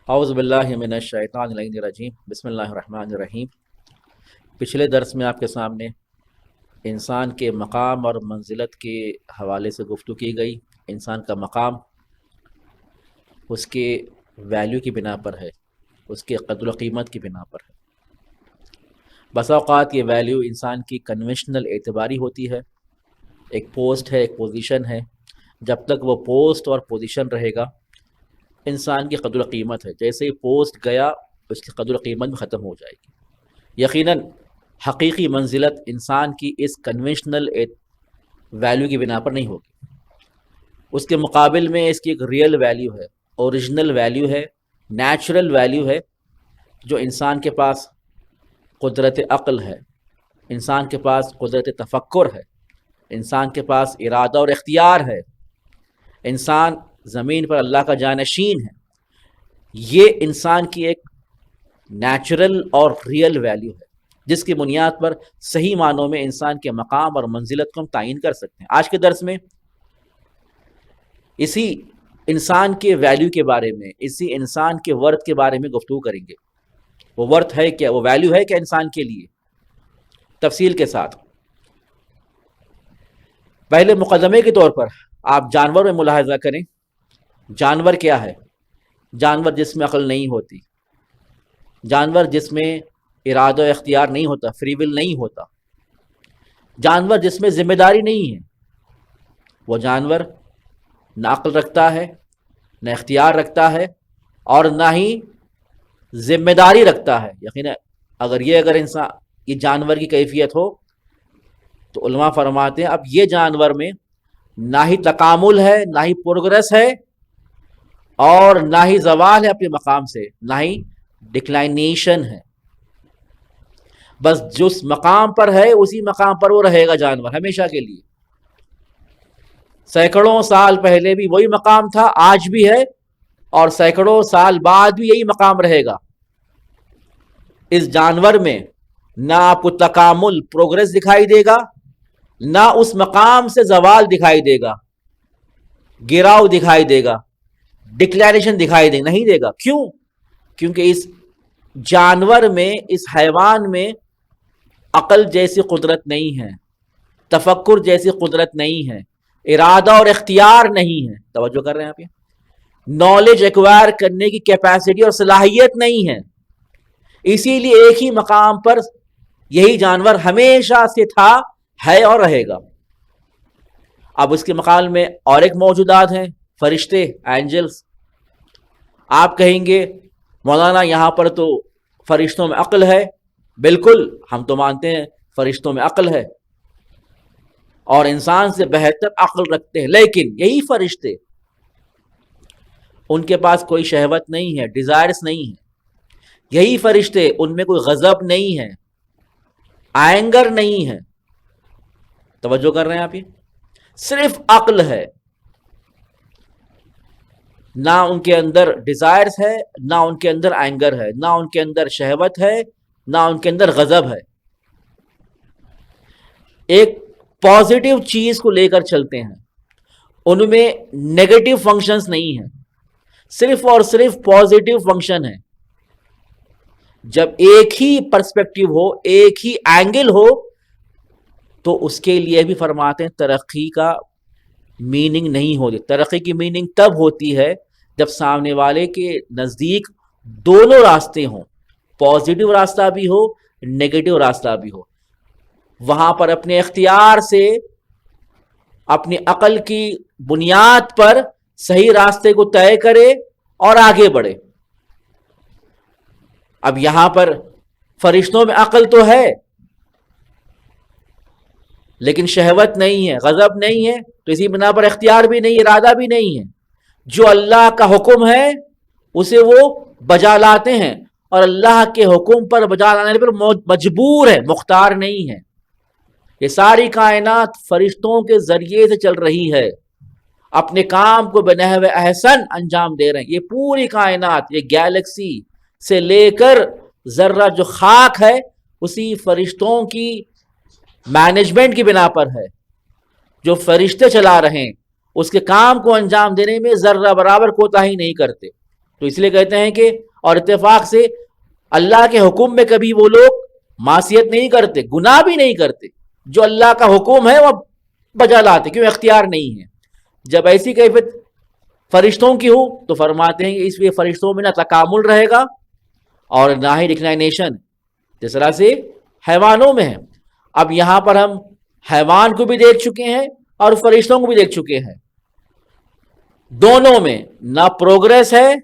اعوذ باللہ من الشیطان الرجیم بسم اللہ الرحمن الرحیم۔ پچھلے درس میں آپ کے سامنے انسان کے مقام اور منزلت کے حوالے سے گفتگو کی گئی۔ انسان کا مقام اس کے ویلیو کی بنا پر ہے، اس کے قدر و قیمت کی بنا پر ہے۔ بس اوقات یہ ویلیو انسان کی کنونشنل اعتباری ہوتی ہے، ایک پوسٹ ہے، ایک پوزیشن ہے۔ جب تک وہ پوسٹ اور پوزیشن رہے گا انسان کی قدر و قیمت ہے، جیسے ہی پوسٹ گیا اس کی قدر و قیمت بھی ختم ہو جائے گی۔ یقیناً حقیقی منزلت انسان کی اس کنونشنل ویلیو کی بنا پر نہیں ہوگی، اس کے مقابل میں اس کی ایک ریئل ویلیو ہے، اوریجنل ویلیو ہے، نیچرل ویلیو ہے، جو انسان کے پاس قدرت عقل ہے، انسان کے پاس قدرت تفکر ہے، انسان کے پاس ارادہ اور اختیار ہے، انسان زمین پر اللہ کا جانشین ہے۔ یہ انسان کی ایک نیچرل اور ریئل ویلیو ہے، جس کی بنیاد پر صحیح معنوں میں انسان کے مقام اور منزلت کو ہم تعین کر سکتے ہیں۔ آج کے درس میں اسی انسان کے ویلیو کے بارے میں، اسی انسان کے ورتھ کے بارے میں گفتگو کریں گے۔ وہ ورتھ ہے کیا، وہ ویلیو ہے کیا انسان کے لیے، تفصیل کے ساتھ۔ پہلے مقدمے کے طور پر آپ جانور میں ملاحظہ کریں، جانور کیا ہے؟ جانور جس میں عقل نہیں ہوتی، جانور جس میں ارادہ و اختیار نہیں ہوتا، فری ول نہیں ہوتا، جانور جس میں ذمہ داری نہیں ہے، وہ جانور نہ عقل رکھتا ہے، نہ اختیار رکھتا ہے، اور نہ ہی ذمہ داری رکھتا ہے۔ یقیناً اگر انسان یہ جانور کی کیفیت ہو تو علماء فرماتے ہیں اب یہ جانور میں نہ ہی تکامل ہے، نہ ہی پروگرس ہے، اور نہ ہی زوال ہے اپنے مقام سے، نہ ہی ڈکلائنیشن ہے۔ بس جس مقام پر ہے اسی مقام پر وہ رہے گا جانور ہمیشہ کے لیے۔ سینکڑوں سال پہلے بھی وہی مقام تھا، آج بھی ہے، اور سینکڑوں سال بعد بھی یہی مقام رہے گا۔ اس جانور میں نہ آپ کو تکامل، پروگرس دکھائی دے گا، نہ اس مقام سے زوال دکھائی دے گا، گراؤ دکھائی دے گا، ڈکلیریشن دکھائی نہیں دے گا۔ کیوں؟ کیونکہ اس جانور میں، اس حیوان میں عقل جیسی قدرت نہیں ہے، تفکر جیسی قدرت نہیں ہے، ارادہ اور اختیار نہیں ہے۔ توجہ کر رہے ہیں آپ؟ یہ نالج ایکوائر کرنے کی کیپیسٹی اور صلاحیت نہیں ہے۔ اسی لیے ایک ہی مقام پر یہی جانور ہمیشہ سے تھا، ہے اور رہے گا۔ اب اس کے مقابل میں اور ایک موجودات ہیں، فرشتے، اینجلز۔ آپ کہیں گے مولانا یہاں پر تو فرشتوں میں عقل ہے۔ بالکل، ہم تو مانتے ہیں فرشتوں میں عقل ہے اور انسان سے بہتر عقل رکھتے ہیں، لیکن یہی فرشتے، ان کے پاس کوئی شہوت نہیں ہے، ڈیزائرز نہیں ہے۔ یہی فرشتے، ان میں کوئی غضب نہیں ہے، اینگر نہیں ہے۔ توجہ کر رہے ہیں آپ؟ یہ صرف عقل ہے، نہ ان کے اندر ڈیزائرز ہے، نہ ان کے اندر اینگر ہے، نہ ان کے اندر شہوت ہے، نہ ان کے اندر غضب ہے۔ ایک پازیٹیو چیز کو لے کر چلتے ہیں، ان میں نیگیٹو فنکشنز نہیں ہیں، صرف اور صرف پازیٹیو فنکشن ہے۔ جب ایک ہی پرسپیکٹیو ہو، ایک ہی اینگل ہو، تو اس کے لیے بھی فرماتے ہیں ترقی کا میننگ نہیں ہوتی۔ ترقی کی میننگ تب ہوتی ہے جب سامنے والے کے نزدیک دونوں راستے ہوں، پازیٹیو راستہ بھی ہو، نیگیٹو راستہ بھی ہو۔ وہاں پر اپنے اختیار سے اپنی عقل کی بنیاد پر صحیح راستے کو طے کرے اور آگے بڑھے۔ اب یہاں پر فرشتوں میں عقل تو ہے لیکن شہوت نہیں ہے، غضب نہیں ہے، تو اسی بنا پر اختیار بھی نہیں، ارادہ بھی نہیں ہے۔ جو اللہ کا حکم ہے اسے وہ بجا لاتے ہیں، اور اللہ کے حکم پر بجا لانے پر مجبور ہے، مختار نہیں ہے۔ یہ ساری کائنات فرشتوں کے ذریعے سے چل رہی ہے، اپنے کام کو بنحو احسن انجام دے رہے ہیں۔ یہ پوری کائنات، یہ گیلیکسی سے لے کر ذرہ جو خاک ہے، اسی فرشتوں کی مینجمنٹ کی بنا پر ہے۔ جو فرشتے چلا رہے ہیں اس کے کام کو انجام دینے میں ذرہ برابر کوتاہی نہیں کرتے۔ تو اس لیے کہتے ہیں کہ اور اتفاق سے اللہ کے حکم میں کبھی وہ لوگ معصیت نہیں کرتے، گناہ بھی نہیں کرتے۔ جو اللہ کا حکم ہے وہ بجا لاتے، کیوں؟ اختیار نہیں ہے۔ جب ایسی کیفیت فرشتوں کی ہو تو فرماتے ہیں کہ اس لیے فرشتوں میں نہ تکامل رہے گا اور نہ ہی ڈکلائنیشن، جس طرح سے حیوانوں میں ہے۔ اب یہاں پر ہم حیوان کو بھی دیکھ چکے ہیں اور فرشتوں کو بھی دیکھ چکے ہیں، دونوں میں نہ پروگریس ہے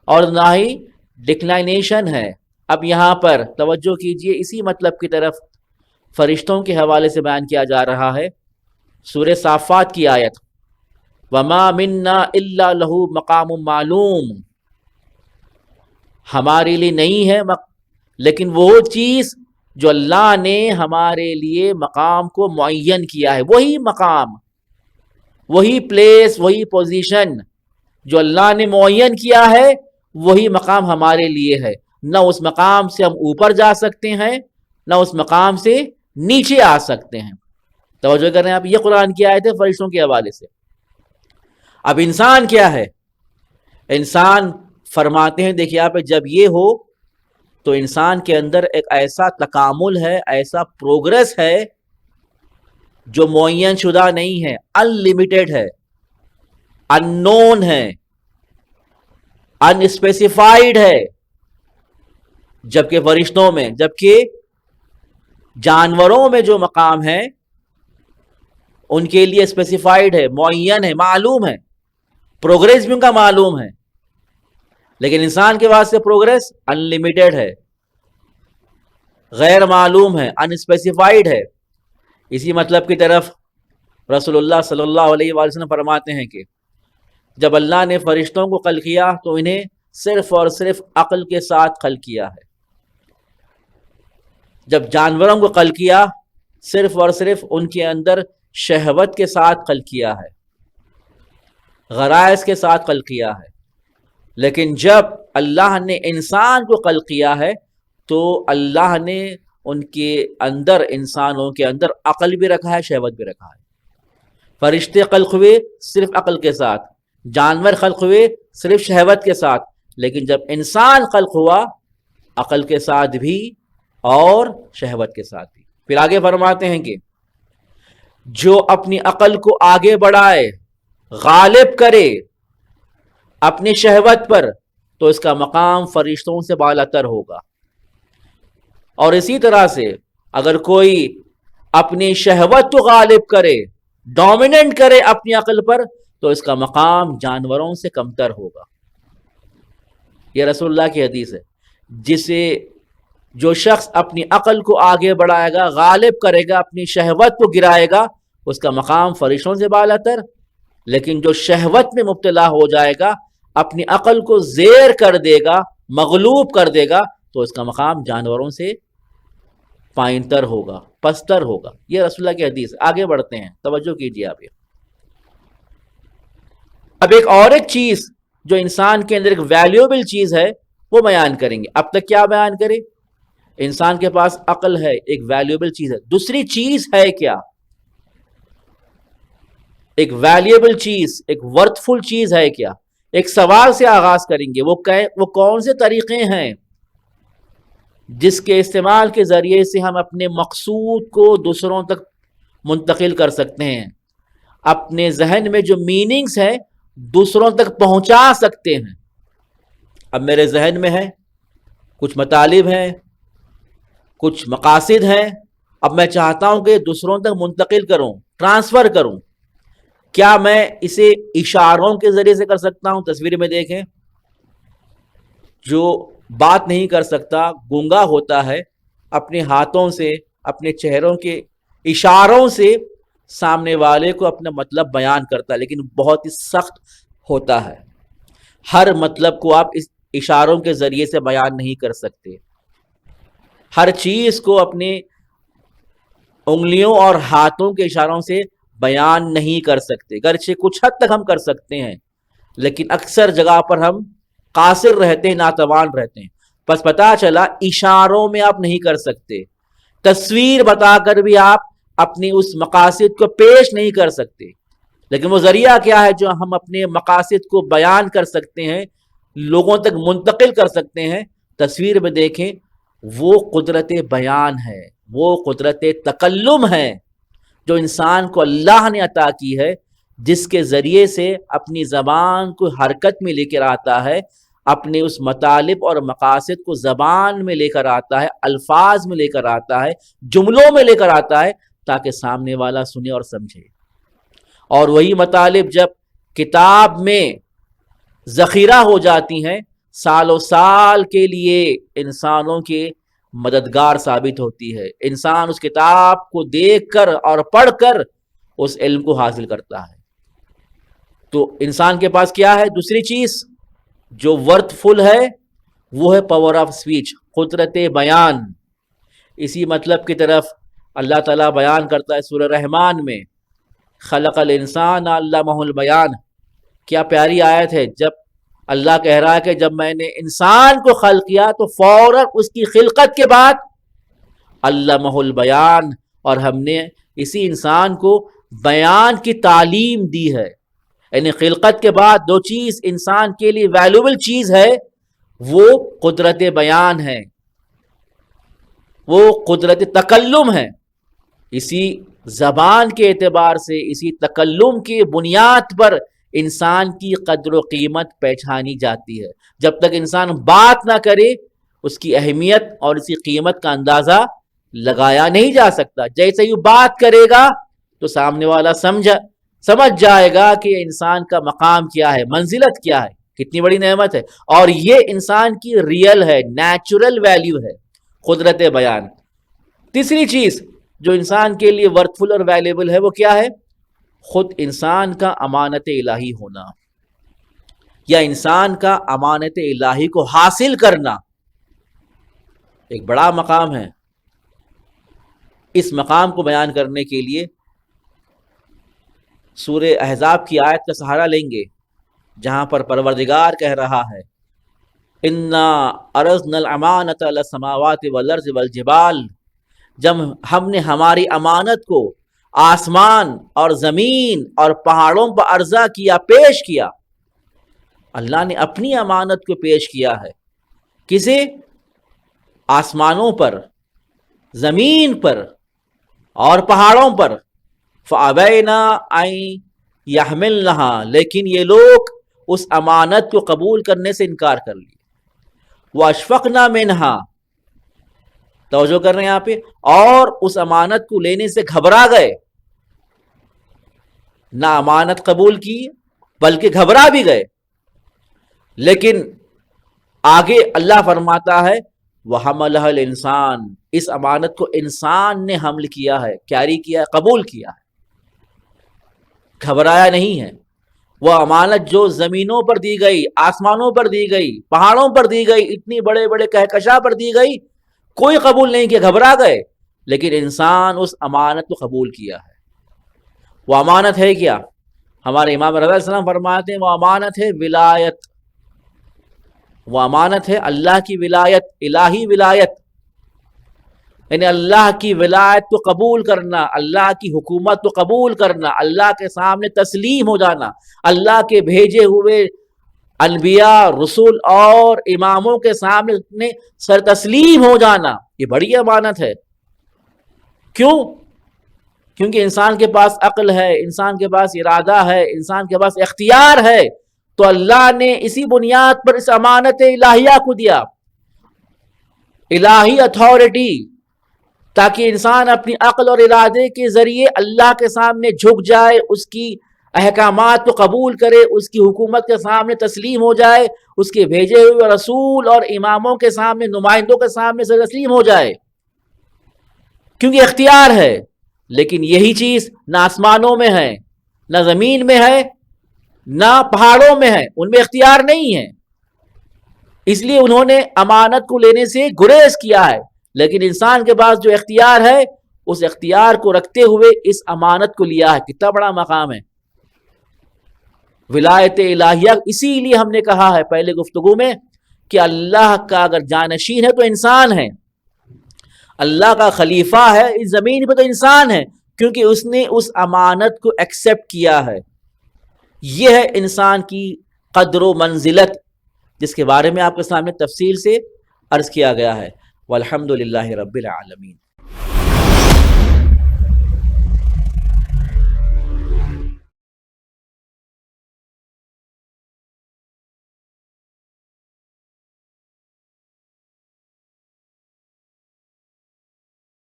اور نہ ہی ڈکلائنیشن ہے۔ اب یہاں پر توجہ کیجئے، اسی مطلب کی طرف فرشتوں کے حوالے سے بیان کیا جا رہا ہے سورہ صافات کی آیت، وَمَا مِنَّا إِلَّا لَهُ مَقَامٌ مَعْلُوم، ہمارے لیے نہیں ہے لیکن وہ چیز جو اللہ نے ہمارے لیے مقام کو معین کیا ہے، وہی مقام، وہی پلیس، وہی پوزیشن جو اللہ نے معین کیا ہے، وہی مقام ہمارے لیے ہے۔ نہ اس مقام سے ہم اوپر جا سکتے ہیں، نہ اس مقام سے نیچے آ سکتے ہیں۔ توجہ کر رہے ہیں آپ؟ یہ قرآن کی آیت ہے فرشتوں کے حوالے سے۔ اب انسان کیا ہے؟ انسان فرماتے ہیں دیکھیے آپ، جب یہ ہو تو انسان کے اندر ایک ایسا تکامل ہے، ایسا پروگریس ہے جو معین شدہ نہیں ہے، ان لمیٹڈ ہے، ان نون ہے، ان اسپیسیفائڈ ہے۔ جبکہ فرشتوں میں، جبکہ جانوروں میں جو مقام ہے ان کے لیے اسپیسیفائڈ ہے، معین ہے، معلوم ہے، پروگریس بھی ان کا معلوم ہے۔ لیکن انسان کے واسطے پروگریس ان لمیٹڈ ہے، غیر معلوم ہے، ان اسپیسیفائڈ ہے۔ اسی مطلب کی طرف رسول اللہ صلی اللہ علیہ وآلہ وسلم فرماتے ہیں کہ جب اللہ نے فرشتوں کو خلق کیا تو انہیں صرف اور صرف عقل کے ساتھ خلق کیا ہے۔ جب جانوروں کو خلق کیا صرف اور صرف ان کے اندر شہوت کے ساتھ خلق کیا ہے، غرائز کے ساتھ خلق کیا ہے۔ لیکن جب اللہ نے انسان کو خلق کیا ہے تو اللہ نے ان کے اندر، انسانوں کے اندر عقل بھی رکھا ہے، شہوت بھی رکھا ہے۔ فرشتے خلق ہوئے صرف عقل کے ساتھ، جانور خلق ہوئے صرف شہوت کے ساتھ، لیکن جب انسان خلق ہوا عقل کے ساتھ بھی اور شہوت کے ساتھ بھی۔ پھر آگے فرماتے ہیں کہ جو اپنی عقل کو آگے بڑھائے، غالب کرے اپنی شہوت پر، تو اس کا مقام فرشتوں سے بالا تر ہوگا۔ اور اسی طرح سے اگر کوئی اپنی شہوت کو غالب کرے، ڈومیننٹ کرے اپنی عقل پر، تو اس کا مقام جانوروں سے کمتر ہوگا۔ یہ رسول اللہ کی حدیث ہے۔ جو شخص اپنی عقل کو آگے بڑھائے گا، غالب کرے گا، اپنی شہوت کو گرائے گا، اس کا مقام فرشتوں سے بالا تر۔ لیکن جو شہوت میں مبتلا ہو جائے گا، اپنی عقل کو زیر کر دے گا، مغلوب کر دے گا، تو اس کا مقام جانوروں سے پائنتر ہوگا، پستر ہوگا۔ یہ رسول اللہ کی حدیث ہے۔ آگے بڑھتے ہیں، توجہ کیجیے آپ۔ اب ایک چیز جو انسان کے اندر ایک ویلیوبل چیز ہے وہ بیان کریں گے۔ اب تک کیا بیان کرے؟ انسان کے پاس عقل ہے، ایک ویلیوبل چیز ہے۔ دوسری چیز ہے کیا؟ ایک ویلیوبل چیز، ایک ورتھ فل چیز ہے کیا؟ ایک سوال سے آغاز کریں گے، وہ کون سے طریقے ہیں جس کے استعمال کے ذریعے سے ہم اپنے مقصود کو دوسروں تک منتقل کر سکتے ہیں، اپنے ذہن میں جو میننگز ہیں دوسروں تک پہنچا سکتے ہیں۔ اب میرے ذہن میں ہے کچھ مطالب ہیں، کچھ مقاصد ہیں، اب میں چاہتا ہوں کہ دوسروں تک منتقل کروں، ٹرانسفر کروں۔ کیا میں اسے اشاروں کے ذریعے سے کر سکتا ہوں؟ تصویر میں دیکھیں، جو بات نہیں کر سکتا، گونگا ہوتا ہے، اپنے ہاتھوں سے، اپنے چہروں کے اشاروں سے سامنے والے کو اپنا مطلب بیان کرتا ہے، لیکن بہت ہی سخت ہوتا ہے۔ ہر مطلب کو آپ اس اشاروں کے ذریعے سے بیان نہیں کر سکتے، ہر چیز کو اپنے انگلیوں اور ہاتھوں کے اشاروں سے بیان نہیں کر سکتے، گرچہ کچھ حد تک ہم کر سکتے ہیں، لیکن اکثر جگہ پر ہم قاصر رہتے ہیں، ناتوان رہتے ہیں۔ بس پتا چلا اشاروں میں آپ نہیں کر سکتے، تصویر بتا کر بھی آپ اپنی اس مقاصد کو پیش نہیں کر سکتے، لیکن وہ ذریعہ کیا ہے جو ہم اپنے مقاصد کو بیان کر سکتے ہیں، لوگوں تک منتقل کر سکتے ہیں؟ تصویر میں دیکھیں، وہ قدرت بیان ہے، وہ قدرت تکلم ہے جو انسان کو اللہ نے عطا کی ہے، جس کے ذریعے سے اپنی زبان کو حرکت میں لے کر آتا ہے، اپنے اس مطالب اور مقاصد کو زبان میں لے کر آتا ہے، الفاظ میں لے کر آتا ہے، جملوں میں لے کر آتا ہے، تاکہ سامنے والا سنے اور سمجھے۔ اور وہی مطالب جب کتاب میں ذخیرہ ہو جاتی ہیں، سال و سال کے لیے انسانوں کے مددگار ثابت ہوتی ہے، انسان اس کتاب کو دیکھ کر اور پڑھ کر اس علم کو حاصل کرتا ہے۔ تو انسان کے پاس کیا ہے؟ دوسری چیز جو ورتھ فل ہے، وہ ہے پاور آف سپیچ، قدرت بیان۔ اسی مطلب کی طرف اللہ تعالیٰ بیان کرتا ہے سورہ رحمان میں، خلق الانسان علمہ البیان۔ کیا پیاری آیت ہے، جب اللہ کہہ رہا ہے کہ جب میں نے انسان کو خلق کیا تو فوراً اس کی خلقت کے بعد علمہ البیان، اور ہم نے اسی انسان کو بیان کی تعلیم دی ہے۔ یعنی خلقت کے بعد دو چیز انسان کے لیے ویلیوبل چیز ہے، وہ قدرت بیان ہے، وہ قدرت تکلم ہے۔ اسی زبان کے اعتبار سے، اسی تکلم کی بنیاد پر انسان کی قدر و قیمت پہچانی جاتی ہے۔ جب تک انسان بات نہ کرے، اس کی اہمیت اور اس کی قیمت کا اندازہ لگایا نہیں جا سکتا۔ جیسے ہی بات کرے گا تو سامنے والا سمجھ جائے گا کہ انسان کا مقام کیا ہے، منزلت کیا ہے، کتنی بڑی نعمت ہے، اور یہ انسان کی ریئل ہے، نیچرل ویلیو ہے، قدرت بیان۔ تیسری چیز جو انسان کے لیے ورتھ فل اور ویلیبل ہے، وہ کیا ہے؟ خود انسان کا امانت الہی ہونا، یا انسان کا امانت الہی کو حاصل کرنا ایک بڑا مقام ہے۔ اس مقام کو بیان کرنے کے لیے سورہ احزاب کی آیت کا سہارا لیں گے، جہاں پر پروردگار کہہ رہا ہے، اِنَّا عَرَضْنَا الْأَمَانَةَ عَلَى السَّمَاوَاتِ وَالْأَرْضِ وَالْجِبَالِ، جب ہم نے ہماری امانت کو آسمان اور زمین اور پہاڑوں پر عرضہ کیا، پیش کیا۔ اللہ نے اپنی امانت کو پیش کیا ہے، کسے؟ آسمانوں پر، زمین پر اور پہاڑوں پر۔ فَأَبَيْنَا أَن يَحْمِلْنَهَا، لیکن یہ لوگ اس امانت کو قبول کرنے سے انکار کر لیے۔ وَأَشْفَقْنَا مِنْهَا، توجہ کر رہے ہیں یہاں پہ، اور اس امانت کو لینے سے گھبرا گئے، نہ امانت قبول کی بلکہ گھبرا بھی گئے۔ لیکن آگے اللہ فرماتا ہے وَحَمَلَهَا الْإِنسَانُ، اس امانت کو انسان نے حمل کیا ہے، کیری کیا ہے، قبول کیا ہے، گھبرایا نہیں ہے۔ وہ امانت جو زمینوں پر دی گئی، آسمانوں پر دی گئی، پہاڑوں پر دی گئی، اتنی بڑے بڑے کہکشاں پر دی گئی، کوئی قبول نہیں کیا، گھبرا گئے، لیکن انسان اس امانت کو قبول کیا ہے۔ وہ امانت ہے کیا؟ ہمارے امام رضا علیہ السلام فرماتے ہیں وہ امانت ہے ولایت، وہ امانت ہے اللہ کی ولایت، الہی ولایت، یعنی اللہ کی ولایت کو قبول کرنا، اللہ کی حکومت کو قبول کرنا، اللہ کے سامنے تسلیم ہو جانا، اللہ کے بھیجے ہوئے انبیاء، رسول اور اماموں کے سامنے سر تسلیم ہو جانا، یہ بڑی امانت ہے۔ کیوں؟ کیونکہ انسان کے پاس عقل ہے، انسان کے پاس ارادہ ہے، انسان کے پاس اختیار ہے، تو اللہ نے اسی بنیاد پر اس امانت الہیہ کو دیا، الہی اتھارٹی، تاکہ انسان اپنی عقل اور ارادے کے ذریعے اللہ کے سامنے جھک جائے، اس کی احکامات کو قبول کرے، اس کی حکومت کے سامنے تسلیم ہو جائے، اس کے بھیجے ہوئے رسول اور اماموں کے سامنے، نمائندوں کے سامنے سے تسلیم ہو جائے، کیونکہ اختیار ہے۔ لیکن یہی چیز نہ آسمانوں میں ہے، نہ زمین میں ہے، نہ پہاڑوں میں ہے، ان میں اختیار نہیں ہے، اس لیے انہوں نے امانت کو لینے سے گریز کیا ہے۔ لیکن انسان کے پاس جو اختیار ہے، اس اختیار کو رکھتے ہوئے اس امانت کو لیا ہے۔ کتنا بڑا مقام ہے ولایت الہیہ۔ اسی لیے ہم نے کہا ہے پہلے گفتگو میں کہ اللہ کا اگر جانشین ہے تو انسان ہے، اللہ کا خلیفہ ہے اس زمین پہ تو انسان ہے، کیونکہ اس نے اس امانت کو ایکسیپٹ کیا ہے۔ یہ ہے انسان کی قدر و منزلت، جس کے بارے میں آپ کے سامنے تفصیل سے عرض کیا گیا ہے۔ والحمد للہ رب العالمین۔